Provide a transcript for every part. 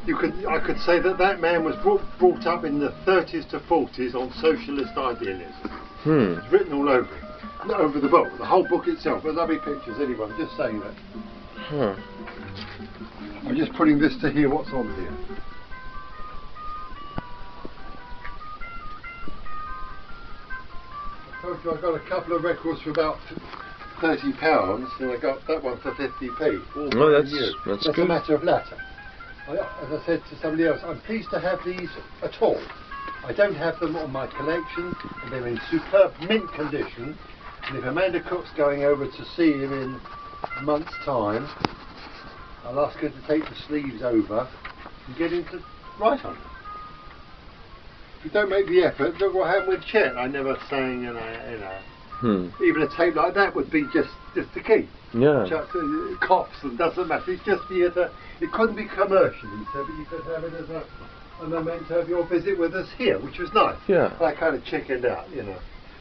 I could say that that man was brought up in the 30s to 40s on socialist idealism. It's written all over it. Not over the book, the whole book itself. There's lovely pictures anyway, I'm just saying that. I'm just putting this to hear what's on here. I told you I got a couple of records for about £30 and I got that one for 50p. Oh, that's good. A matter of latter. As I said to somebody else, I'm pleased to have these at all. I don't have them on my collection, and they're in superb mint condition. And if Amanda Cook's going over to see him in a month's time, I'll ask her to take the sleeves over and get him to write on them. If you don't make the effort, look what happened with Chet. I never sang, and even a tape like that would be just to keep. Yeah. Coughs and doesn't matter. It's just for you to. It couldn't be commercial, so but you could have it as a memento of your visit with us here, which was nice. Yeah. I kind of chickened out,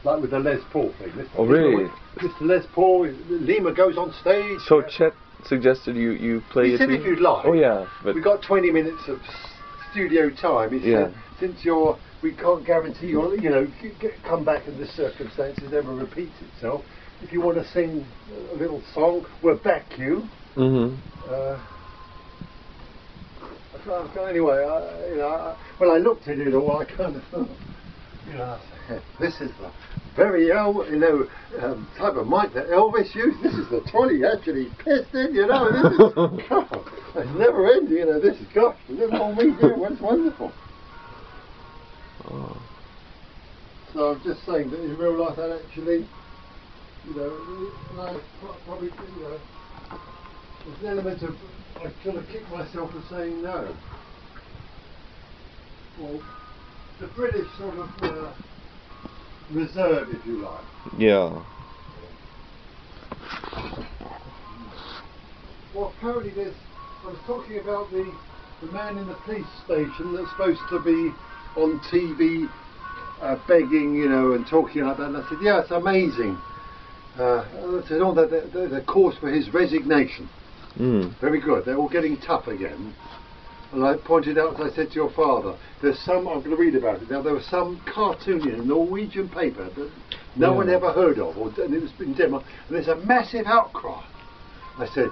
like with the Les Paul thing. Oh, really? Mr. Les Paul, Lima goes on stage. So Chet suggested you play it. He said if you'd like. Oh yeah, but we got 20 minutes of studio time. He said since we can't guarantee you'll come back in this circumstances ever repeats itself. If you want to sing a little song, we'll back you. Anyway, when I looked at it all, I kind of thought, this is the very type of mic that Elvis used. This is the 20 actually pissed in, This is God, it's never ending, This is gosh, look at all me do. What's wonderful. Oh. So I'm just saying that in real life, that actually, probably, there's an element of I sort of kick myself for saying no. Well, the British sort of reserve, if you like. Yeah. Well, apparently I was talking about the man in the police station that's supposed to be on TV begging, and talking like that. And I said, yeah, it's amazing. I said, the cause for his resignation. Very good. They're all getting tough again. And I pointed out, as I said to your father, there's some, I'm going to read about it now, there was some cartoon in a Norwegian paper that no one ever heard of, and it was in Denmark, and there's a massive outcry. I said,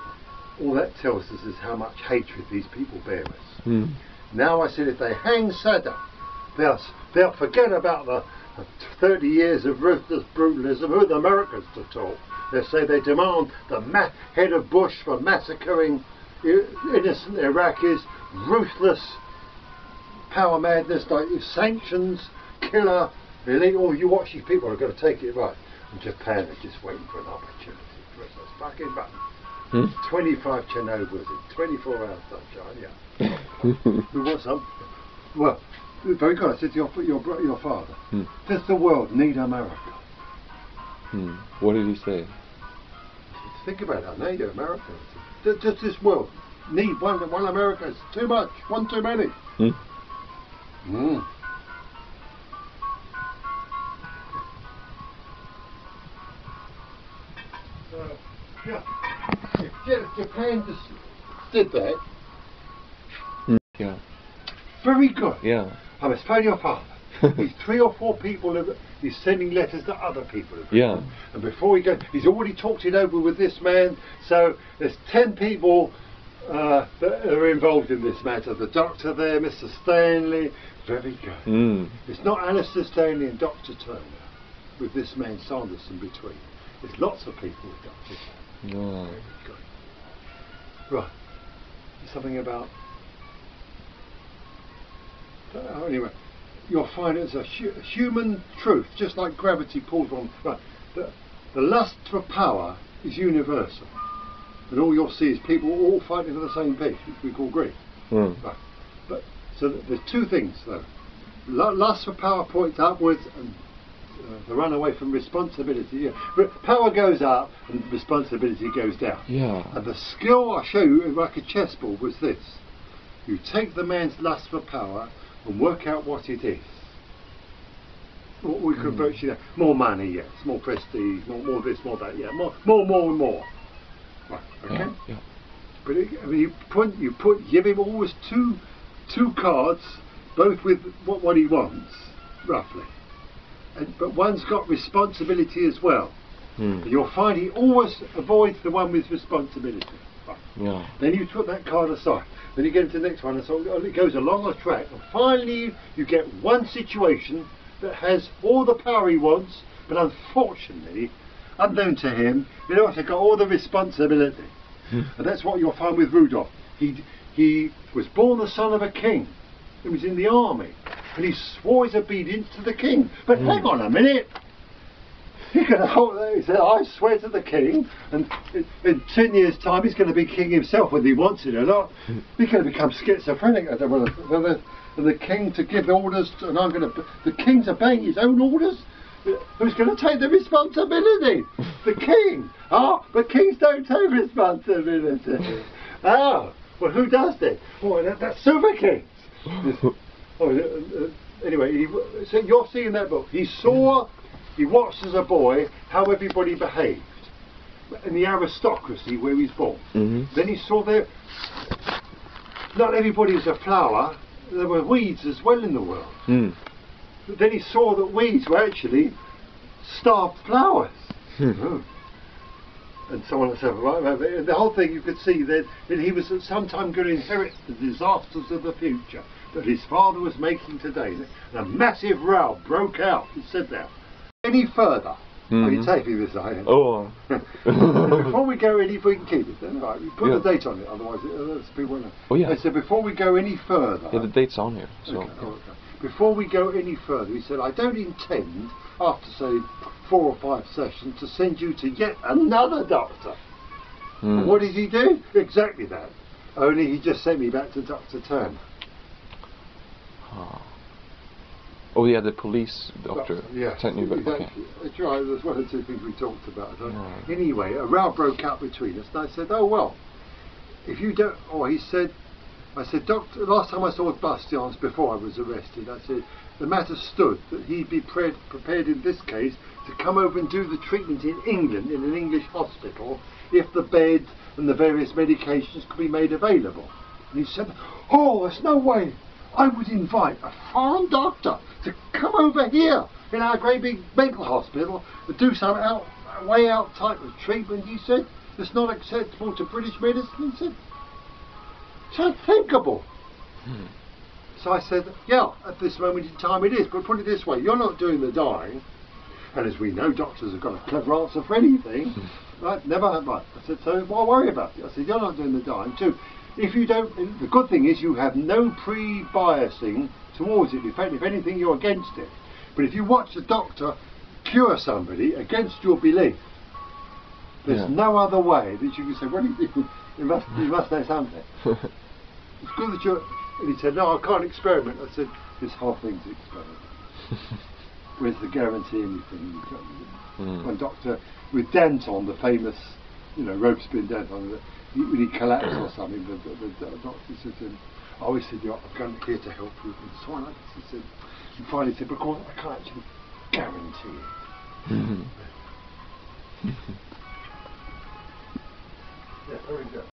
all that tells us is how much hatred these people bear us. Now I said, if they hang Saddam, they'll forget about the 30 years of ruthless brutalism. Who are the Americans to talk? They say they demand the head of Bush for massacring innocent Iraqis, ruthless power madness, like sanctions, killer, elite. Oh, you watch these people are going to take it right. And Japan are just waiting for an opportunity to press this fucking button. 25 Chernobyls in 24 hours sunshine, We want some. Well, very good. I said to your father, does the world need America? What did he say? Think about it, I need America. Does this world need one America? It's too much, one too many. If Japan just did that, very good. I must phone your father. He's 3 or 4 people he's sending letters to other people. And before he goes, he's already talked it over with this man. So there's 10 people that are involved in this matter. The doctor there, Mr. Stanley. Very good. It's not Alistair Stanley and Dr. Turner with this man Sanderson between. There's lots of people with Dr. Turner. Very good. Right. Something about. Anyway. You'll find it's a human truth, just like gravity pulls on. Right, the lust for power is universal, and all you'll see is people all fighting for the same peace, which we call greed. Right. But so there's 2 things though. Lust for power points upwards, and the run away from responsibility. Power goes up, and responsibility goes down. And the skill I show you, like a chessboard, was this: you take the man's lust for power and work out what it is. What we could virtually more money, yes, more prestige, more this, more that, more. Right, okay. But you give him always 2 two cards, both with what he wants, roughly. But one's got responsibility as well. Hmm. You'll find he always avoids the one with responsibility. Right. Yeah. Then you put that card aside. Then you get into the next one, and so it goes along a track. And finally, you get one situation that has all the power he wants, but unfortunately, unknown to him, he also got all the responsibility. And that's what you'll find with Rudolph. He was born the son of a king. He was in the army, and he swore his obedience to the king. But hang on a minute. He said, I swear to the king, and in 10 years' time he's going to be king himself, whether he wants it or not. He's going to become schizophrenic. I don't want the king to give orders, and the king's obeying his own orders? Who's going to take the responsibility? The king. Oh, but kings don't take responsibility. Oh, well, who does then? Oh, that's Silver Kings. Anyway, so you're seeing that book. He watched as a boy how everybody behaved in the aristocracy where he's born. Mm-hmm. Then he saw that not everybody is a flower, there were weeds as well in the world. Mm. But then he saw that weeds were actually starved flowers. And so on and so forth. Right? The whole thing, you could see that he was at some time going to inherit the disasters of the future that his father was making today. And a massive row broke out, it said that. Any further? Are you taking this, I am? Oh. Before we go any, if we can keep it then, right, we put the date on it, otherwise people won't know. Oh yeah. I said before we go any further. Yeah, the date's on here. So. Okay. Before we go any further, he said, I don't intend, after say 4 or 5 sessions, to send you to yet another doctor. And what did he do? Exactly that. Only he just sent me back to Dr. Turner. Oh yeah, the police doctor. Yes, Sent me back. exactly. Okay. That's right, there's one or two things we talked about. Yeah. Anyway, a row broke out between us, and I said, oh well, if you don't, I said, Doctor, last time I saw Bastians before I was arrested, I said, the matter stood that he'd be prepared in this case to come over and do the treatment in England, in an English hospital, if the bed and the various medications could be made available. And he said, oh, there's no way. I would invite a foreign doctor to come over here in our great big mental hospital to do some way out type of treatment, he said. It's not acceptable to British medicine, he said. It's unthinkable. So I said, yeah, at this moment in time it is, but put it this way, you're not doing the dying, and as we know, doctors have got a clever answer for anything, right? Never had one. I said, so why worry about it? I said, you're not doing the dying too. If you don't, the good thing is you have no pre-biasing towards it. In fact, if anything, you're against it. But if you watch a doctor cure somebody against your belief, there's no other way that you can say, well, you must know something. It's good that you're... And he said, no, I can't experiment. I said, this whole thing's an experiment. Where's the guarantee anything? One doctor, with Danton, the famous, Robespierre Danton, when he collapsed or something, the doctor said to him, oh, he said, I'm going here to help you, and so on. He said, and finally said, because I can't actually guarantee it. Yeah, very good.